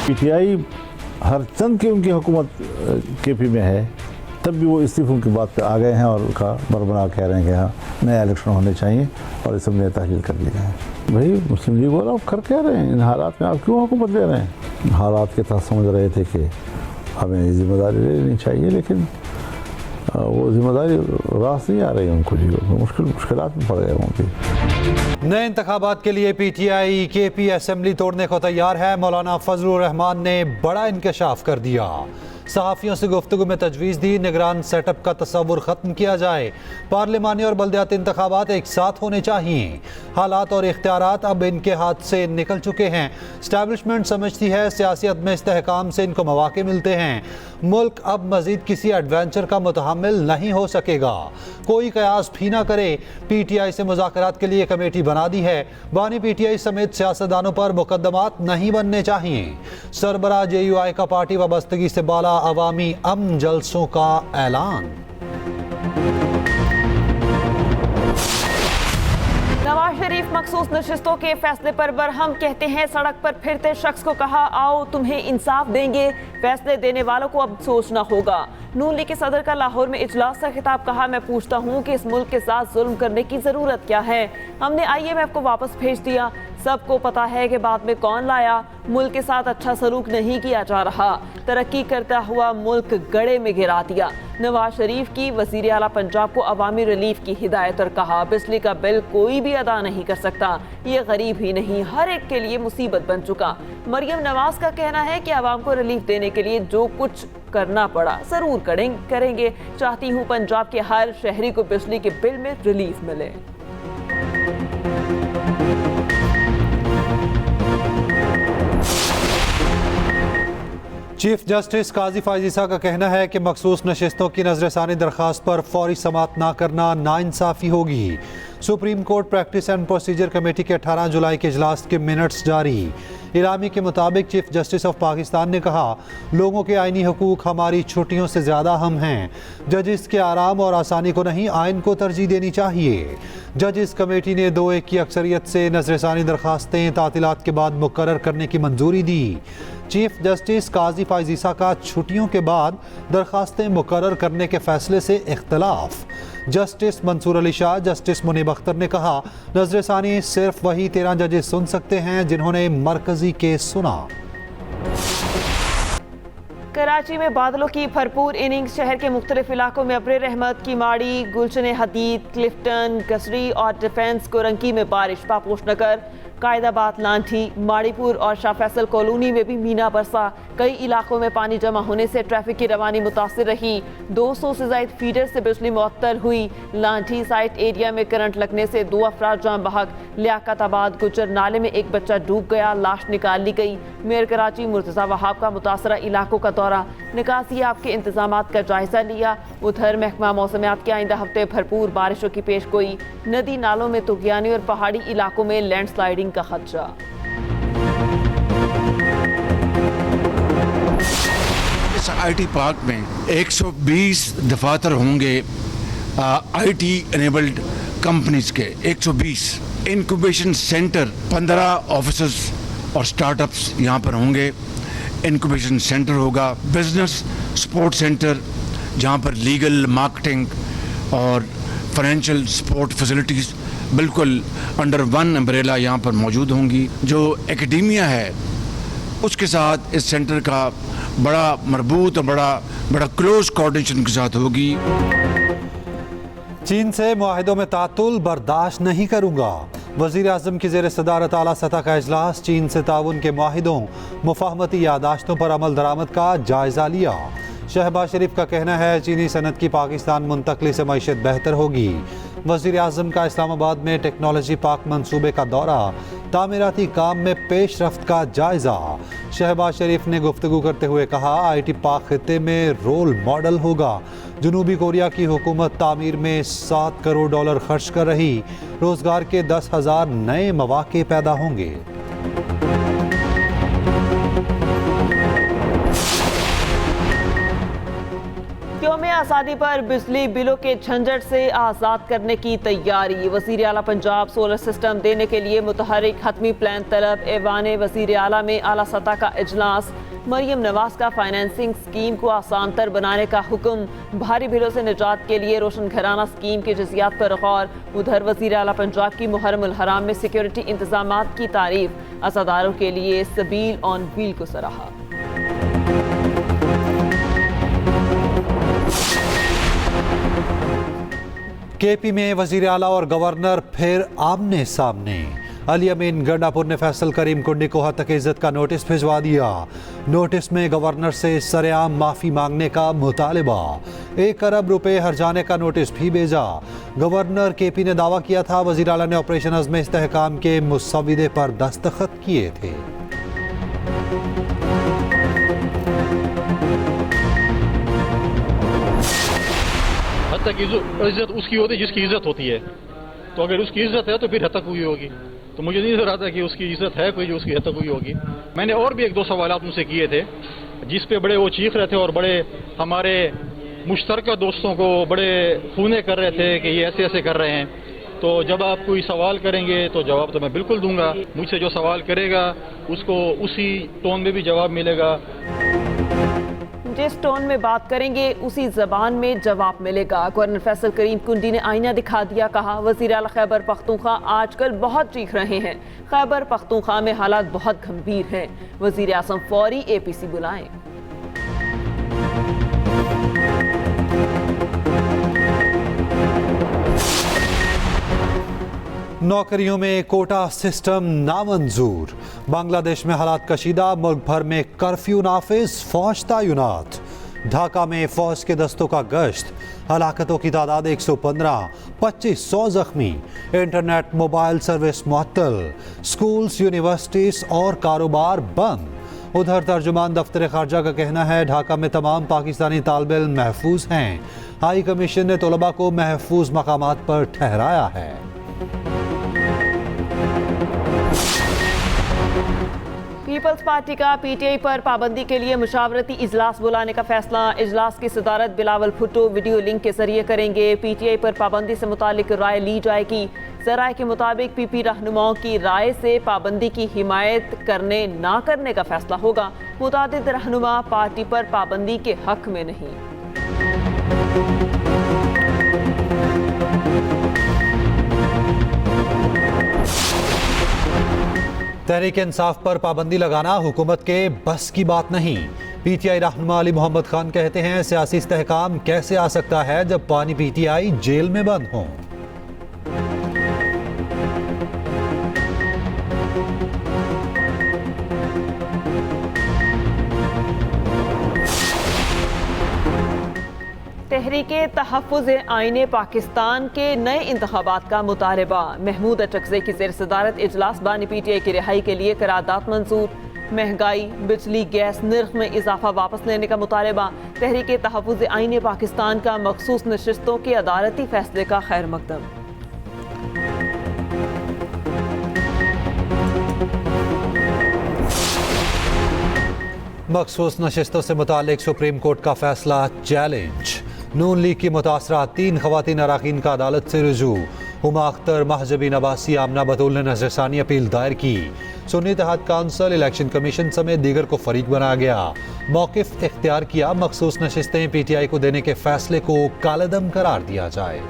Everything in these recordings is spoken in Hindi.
पीटीआई हर चंद की उनकी हुकूमत केपी में है, तब भी वो इस्तीफों की बात पे आ गए हैं और उनका बरबरा कह रहे हैं कि हाँ नया इलेक्शन होने चाहिए और इसमें नया तहलील कर दिया है। भाई मुस्लिम लीग वाला आप कर क्या रहे हैं? इन हालात में आप क्यों हुकूमत ले रहे हैं? हालात के तहत समझ रहे थे कि हमें जिम्मेदारी लेनी चाहिए, लेकिन वो जिम्मेदारी रास नहीं आ रही उनको जी, मुश्किलात में पड़ गए होंगे। नए इंतखाबात के लिए पीटीआई केपी असेंबली तोड़ने को तैयार है। मौलाना फजलुर रहमान ने बड़ा इंकशाफ कर दिया। सहाफ़ियों से गुफ्तगू में तजवीज़ दी, निगरान सेटअप का तस्वुर ख़त्म किया जाए। पार्लिमानी और बल्दियाती इंतखाबात एक साथ होने चाहिए। हालात और इख्तियारात अब इनके हाथ से निकल चुके हैं। इस्टेब्लिशमेंट समझती है सियासियत में इस्तेहकाम से इनको मौके मिलते हैं। मुल्क अब मजीद किसी एडवेंचर का मुतहम्मिल नहीं हो सकेगा। कोई कयास भी ना करे। पीटीआई से मुज़ाकरात के लिए कमेटी बना दी है। बानी पीटीआई समेत सियासतदानों पर मुकदमात नहीं बनने चाहिए। सरबराह JUI का पार्टी वाबस्तगी से बाला अवामी अमन जलसों का ऐलान। नवाज शरीफ मखसूस नशिस्तों के फैसले पर बरहम, कहते हैं सड़क पर फिरते शख्स को कहा आओ तुम्हें इंसाफ देंगे, फैसले देने वालों को अब सोचना होगा। नून लीग के सदर का लाहौर में इजलास का खिताब, कहा मैं पूछता हूँ कि इस मुल्क के साथ जुल्म करने की जरूरत क्या है? हमने IMF को वापस भेज दिया, सबको पता है कि बाद में कौन लाया। मुल्क के साथ अच्छा सलूक नहीं किया जा रहा, तरक्की करता हुआ मुल्क गड़े में गिरा दिया। नवाज शरीफ की वजीर आला पंजाब को अवामी रिलीफ की हिदायत और कहा बिजली का बिल कोई भी अदा नहीं कर सकता, ये गरीब ही नहीं हर एक के लिए मुसीबत बन चुका। मरियम नवाज का कहना है कि आवाम को रिलीफ देने के लिए जो कुछ करना पड़ा जरूर करेंगे। चाहती हूँ पंजाब के हर शहरी को बिजली के बिल में रिलीफ मिले। चीफ जस्टिस काजी फायजीसा का कहना है कि मखसूस नशिस्तों की नजरसानी दरखास्त पर फौरी समाअत ना करना नाइंसाफी होगी। Supreme court practice and procedure committee के 18 जुलाई के इजलास के मिनट्स जारी। इलामी के मुताबिक चीफ जस्टिस ऑफ पाकिस्तान ने कहा लोगों के आइनी हकूक हमारी छुट्टियों से ज़्यादा अहम हैं। जजिस के आराम और आसानी को नहीं, आइन को तरजीह देनी चाहिए। जजिस कमेटी ने 2-1 की अक्सरियत से नजरसानी दरखास्तें तातीलात के बाद मुकर्रर करने की मंजूरी दी। चीफ जस्टिस काजी फायजीसा का छुट्टियों के बाद दरखास्तें मुकर्रर करने के फैसले से इख्तलाफ। जस्टिस मंसूर अली शाह, जस्टिस मुनीब अख्तर ने कहा नजरसानी सिर्फ वही 13 जजेस सुन सकते हैं जिन्होंने मरकजी केस सुना। कराची में बादलों की भरपूर इनिंग्स, शहर के मुख्तलिफ इलाकों में अब्र रहमत की माड़ी, गुलशन हदीद, क्लिफ्टन, गसरी और डिफेंस कोरंकी में बारिश। पापोश नगर, कायदाबाद, लांठी, माड़ीपुर और शाह फैसल कॉलोनी में भी मीना बरसा। कई इलाकों में पानी जमा होने से ट्रैफिक की रवानी मुतासिर रही। 200 से ज्यादा फीडर से बिजली मुअत्तल हुई। लांठी साइट एरिया में करंट लगने से 2 अफराद जान बहक। लियाकताबाद गुजर नाले में एक बच्चा डूब गया, लाश निकाल ली गई। मेयर कराची मुर्तज़ा वहाब का मुतासरा इलाकों का दौरा, निकासी आपके इंतजाम का जायजा लिया। उधर महकमा मौसमियात के आइंदा हफ्ते भरपूर बारिशों की पेश गोई। नदी नालों में तुगयानी और पहाड़ी इलाकों में लैंडस्लाइडिंग का खदशा। इस IT पार्क में 120 दफातर होंगे IT एनेबल्ड कंपनीज के, 120 इंक्यूबेशन सेंटर, 15 ऑफिसर्स और स्टार्टअप्स यहाँ पर होंगे। इंक्यूबेशन सेंटर होगा, बिजनेस सपोर्ट सेंटर जहाँ पर लीगल, मार्केटिंग और फाइनेंशियल सपोर्ट फैसिलिटीज़ बिल्कुल अंडर वन अम्ब्रेला यहाँ पर मौजूद होंगी। जो एकेडेमिया है उसके साथ इस सेंटर का बड़ा मरबूत और बड़ा क्लोज कोऑर्डिनेशन के साथ होगी। चीन से मुआहिदों में तातुल बर्दाश्त नहीं करूंगा। वज़ीर आज़म की ज़ेर सदारत आला सतह का इजलास, चीन से ताउन के मुआहिदों, मुफाहमती यादाश्तों पर अमल दरामद का जायजा लिया। शहबाज शरीफ का कहना है चीनी सनत की पाकिस्तान मुंतकली से मईशत बेहतर होगी। वज़ीर आज़म का इस्लामाबाद में टेक्नोलॉजी पार्क मंसूबे का दौरा, तामीराती काम में पेशरफ्त का जायजा। शहबाज शरीफ ने गुफ्तगू करते हुए कहा IT पार्क खित्ते में रोल मॉडल होगा। जनूबी कोरिया की हुकूमत तामीर में $7 करोड़ खर्च कर रही। रोजगार के 10,000 नए मौके पैदा होंगे। यौम आज़ादी पर बिजली बिलों के झंझट से आज़ाद करने की तैयारी। वज़ीर आला पंजाब सोलर सिस्टम देने के लिए मुतहरिक हतमी प्लान तलब। ऐवान वज़ीर आला में आला सतह का इजलास। मरियम नवाज का फाइनेंसिंग स्कीम को आसान तर बनाने का हुक्म। भारी बिलों से निजात के लिए रोशन घराना स्कीम के जज़ियात पर गौर। उधर वज़ीर आला पंजाब की मुहर्रम उल हराम में सिक्योरिटी इंतजामात की तारीफ। अज़ादारों के लिए सबील ऑन व्हील को सराहा। केपी में वजीर आला और गवर्नर फिर आमने सामने। अली अमीन गंडापुर ने फैसल करीम कुंडी को हद तक इज्जत का नोटिस भिजवा दिया। नोटिस में गवर्नर से सरेआम माफी मांगने का मुतालिबा। 1 अरब रुपए हर्जाने का नोटिस भी भेजा। गवर्नर केपी ने दावा किया था वजीर आला ने ऑपरेशन अज़्म इस्तेहकाम के मुसव्विदे पर दस्तखत किए थे। हद तक इज्जत उसकी होती है जिसकी इज्जत होती है। तो अगर उसकी इज्जत है तो फिर हद तक हुई होगी। तो मुझे नहीं लग रहा था कि उसकी इज्जत है कोई जो उसकी हद तक हुई होगी। मैंने और भी 1-2 सवाल उनसे किए थे जिस पे बड़े वो चीख रहे थे और बड़े हमारे मुश्तरका दोस्तों को बड़े खूने कर रहे थे कि ये ऐसे ऐसे कर रहे हैं। तो जब आप कोई सवाल करेंगे तो जवाब तो मैं बिल्कुल दूंगा। मुझसे जो सवाल करेगा उसको उसी टोन में भी जवाब मिलेगा। जिस टोन में बात करेंगे उसी जबान में जवाब मिलेगा। गवर्नर फैसल करीम कुंडी ने आईना दिखा दिया। कहा वज़ीर आला खैबर पख्तूनख्वा आजकल बहुत चीख रहे हैं। खैबर पख्तूनख्वा में हालात बहुत गंभीर हैं। वज़ीर आज़म फौरी APC बुलाएं। नौकरियों में कोटा सिस्टम नामंजूर। बांग्लादेश में हालात कशीदा। मुल्क भर में कर्फ्यू नाफिज। फौज तैनात। ढाका में फौज के दस्तों का गश्त। हलाकतों की तादाद 115। 2500 जख्मी। इंटरनेट मोबाइल सर्विस मुअत्तल। स्कूल्स यूनिवर्सिटीज और कारोबार बंद। उधर तर्जुमान दफ्तर खारजा का कहना है ढाका में तमाम पाकिस्तानी तालिब इल्म महफूज हैं। हाई कमीशन ने तलबा को महफूज मकामात पर ठहराया है। पीपल्स पार्टी का PTI पर पाबंदी के लिए मुशावरती इजलास बुलाने का फैसला। इजलास की सदारत बिलावल भुट्टो वीडियो लिंक के जरिए करेंगे। PTI पर पाबंदी से मुतालिक राय ली जाएगी। जराये के मुताबिक PP रहनुमाओं की राय से पाबंदी की हिमायत करने ना करने का फैसला होगा। मुतादिद रहनुमा पार्टी पर पाबंदी के हक में नहीं। तहरीक इंसाफ पर पाबंदी लगाना हुकूमत के बस की बात नहीं। PTI रहनुमा अली मोहम्मद खान कहते हैं सियासी इस्तेहकाम कैसे आ सकता है जब पानी PTI जेल में बंद हों। तहरीके तहफ़्फ़ुज़ आईने पाकिस्तान के नए इंतखाबात का मुतालबा। महमूद अचकज़ई की ज़ेर सदारत इजलास बानी PTI की रिहाई के लिए करारदाद मंजूर। महंगाई, बिजली, गैस निर्ख में इजाफा वापस लेने का मुतालबा। तहरीके तहफ़्फ़ुज़ आईने पाकिस्तान का मखसूस नशिस्तों के अदालती फैसले का खैर मकदम। मखसूस नशिस्तों से मुतालिक सुप्रीम कोर्ट का फैसला चैलेंज। नून लीग की मुतासरा 3 खवातीन अराकीन का अदालत से रुजू। हुमा अख्तर, महजबीन अब्बासी, आमना बतूल ने नजरसानी अपील दायर की। सुन्नी इत्तेहाद काउंसिल, इलेक्शन कमीशन समेत दीगर को फरीक बनाया गया। मौक़िफ़ इख्तियार किया मखसूस नशिस्तें PTI को देने के फैसले को कालेदम करार दिया जाए।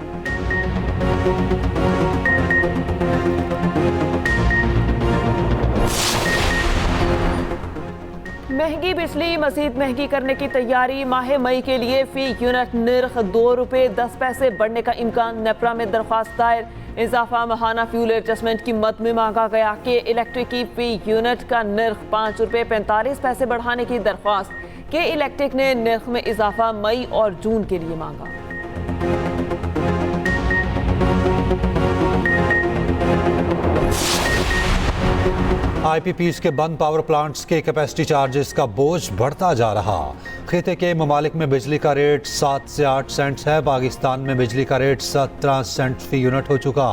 महंगी बिजली मजीद महंगी करने की तैयारी। माह मई के लिए फी यूनिट निर्ख 2 रुपये 10 पैसे बढ़ने का इम्कान। नेपरा में दरख्वास्त दायर। इजाफा महाना फ्यूल एडजस्टमेंट की मद में मांगा गया कि इलेक्ट्रिक की फी यूनिट का निर्ख 5 रुपये 45 पैसे बढ़ाने की दरख्वास्त। के इलेक्ट्रिक ने निर्ख में इजाफा मई और जून के लिए मांगा। IPPs के बंद पावर प्लांट्स के कैपेसिटी चार्जेस का बोझ बढ़ता जा रहा। खिते के ममालिक में बिजली का रेट 7 से 8 सेंट्स है। पाकिस्तान में बिजली का रेट 17 सेंट फी यूनिट हो चुका।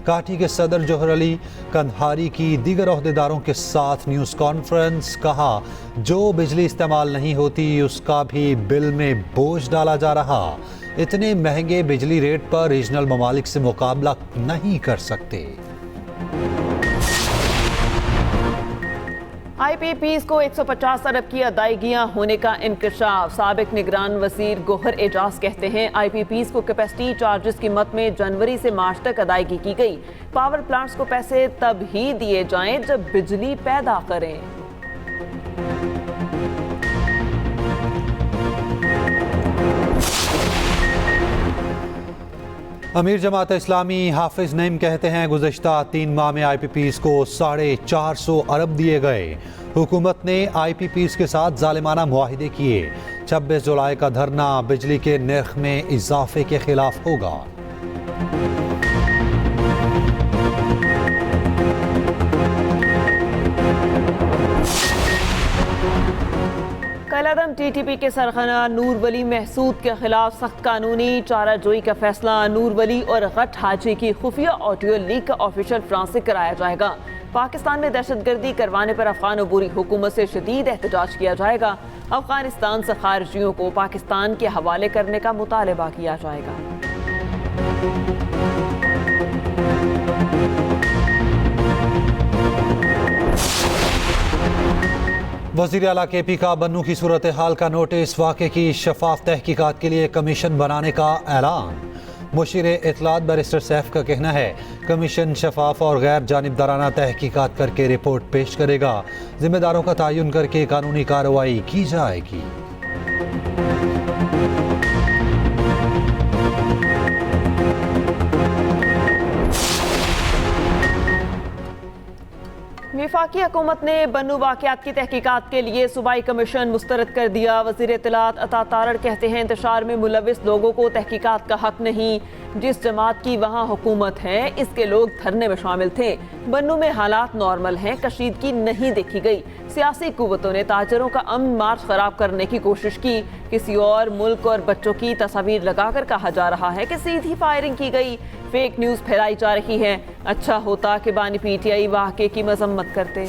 काठी के सदर जोहर अली कंधारी की दीगर ओहदेदारों के साथ न्यूज़ कॉन्फ्रेंस। कहा, जो बिजली इस्तेमाल नहीं होती उसका भी बिल में बोझ डाला जा रहा। इतने महंगे बिजली रेट पर रीजनल ममालिक से मुकाबला नहीं कर सकते। IPPs को 150 अरब की अदायगियां होने का इंकशाफ। साबिक निगरान वजीर गोहर एजाज कहते हैं IPPs को कैपेसिटी चार्जेस की मद में जनवरी से मार्च तक अदायगी की गई। पावर प्लांट्स को पैसे तब ही दिए जाएं जब बिजली पैदा करें। अमीर जमात इस्लामी हाफिज नईम कहते हैं, गुज़श्ता 3 माह में IPPs को 450 अरब दिए गए। हुकूमत ने IPPs के साथ जालिमाना मुआहिदे किए। 26 जुलाई का धरना बिजली के नर्ख में इजाफे के खिलाफ होगा। कलअदम TTP के सरगना नूर वली महसूद के खिलाफ सख्त कानूनी चाराजोई का फैसला। नूर वली और गट हाजी की खुफिया ऑडियो लीक का ऑफिशियल फ्रांस से कराया जाएगा। पाकिस्तान में दहशतगर्दी करवाने पर अफगान अबूरी हुकूमत से शदीद एहतजाज किया जाएगा। अफगानिस्तान से खारिजियों को पाकिस्तान के हवाले करने का मुतालबा किया जाएगा। वज़ीर आला KP का बन्नू की सूरत हाल का नोटिस। वाक़े की शफाफ तहकीकात के लिए कमीशन बनाने का ऐलान। मुशीर इत्तलात बैरिस्टर सैफ का कहना है, कमीशन शफाफ और गैर जानिबदाराना तहकीकात करके रिपोर्ट पेश करेगा। जिम्मेदारों का तयन करके कानूनी कार्रवाई की जाएगी। वफाकी हुकूमत ने बन्नू वाक़यात की तहकीकात के लिए सूबाई कमीशन मुस्तरद कर दिया। वज़ीर इत्तलात अता तारड़ कहते हैं, इंतशार में मुलविस लोगों को तहकीकात का हक नहीं। जिस जमात की वहाँ हुकूमत है, इसके लोग धरने में शामिल थे। बन्नू में हालात नॉर्मल हैं, कशीदगी नहीं देखी गई। सियासी कुव्वतों ने ताजरों का अमन मार्च खराब करने की कोशिश की। किसी और मुल्क और बच्चों की तस्वीर लगाकर कहा जा रहा है कि सीधी फायरिंग की गई। फेक न्यूज़ फैलाई जा रही है। अच्छा होता कि बानी PTI वाक़े की मजम्मत करते।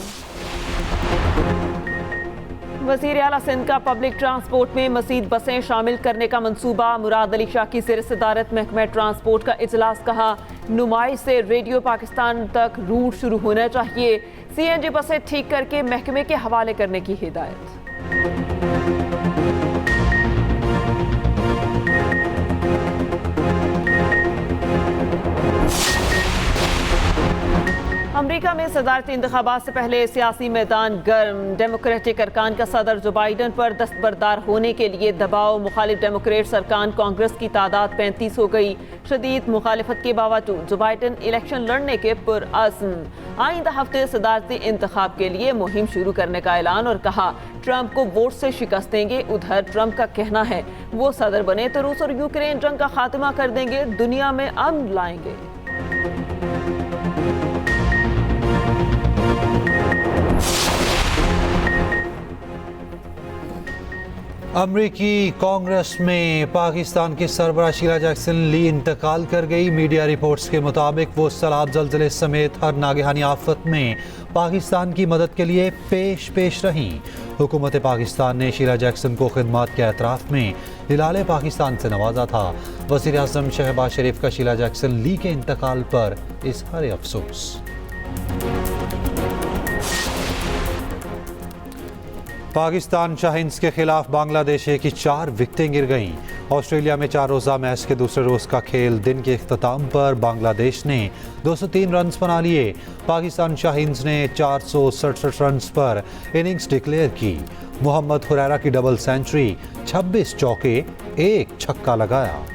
वज़ीर आला सिंध का पब्लिक ट्रांसपोर्ट में मज़ीद बसें शामिल करने का मंसूबा। मुराद अली शाह की ज़ेर सदारत महकमा ट्रांसपोर्ट का इजलास। कहा, नुमाइश से रेडियो पाकिस्तान तक रूट शुरू होना चाहिए। CNG बसें ठीक करके महकमे के हवाले करने की हिदायत। अमेरिका में सदारती इंतखाबात से पहले सियासी मैदान गर्म। डेमोक्रेटिक अरकान का सदर जो बाइडन पर दस्तबरदार होने के लिए दबाव। मुखालिफ डेमोक्रेट्स अरकान कांग्रेस की तादाद 35 हो गई। शदीद मुखालिफत के बावजूद जो बाइडन इलेक्शन लड़ने के पुरअज़्म। आइंदा हफ्ते सदारती इंतखाब के लिए मुहिम शुरू करने का ऐलान और कहा, ट्रंप को वोट से शिकस्त देंगे। उधर ट्रंप का कहना है, वो सदर बने तो रूस और यूक्रेन जंग का खात्मा कर देंगे, दुनिया में अमन लाएंगे। अमरीकी कांग्रेस में पाकिस्तान की सरबराह शीला जैक्सन ली इंतकाल कर गई। मीडिया रिपोर्ट्स के मुताबिक वो सैलाब, जल्जले समेत हर नागहानी आफत में पाकिस्तान की मदद के लिए पेश रहीं। हुकूमत पाकिस्तान ने शीला जैक्सन को खिदमात के एतराफ़ में हिलाल पाकिस्तान से नवाजा था। वज़ीर आज़म शहबाज शरीफ का शीला जैक्सन ली के इंतकाल पर इज़हार अफसोस। पाकिस्तान शाहीन्स के खिलाफ बांग्लादेश की 4 विकेटें गिर गईं। ऑस्ट्रेलिया में 4 रोज़ा मैच के दूसरे रोज़ का खेल दिन के इख्तिताम पर बांग्लादेश ने 203 रन बना लिए। पाकिस्तान शाहीन्स ने 467 रन पर इनिंग्स डिक्लेयर की। मोहम्मद हुरैरा की डबल सेंचुरी, 26 चौके, 1 छक्का लगाया।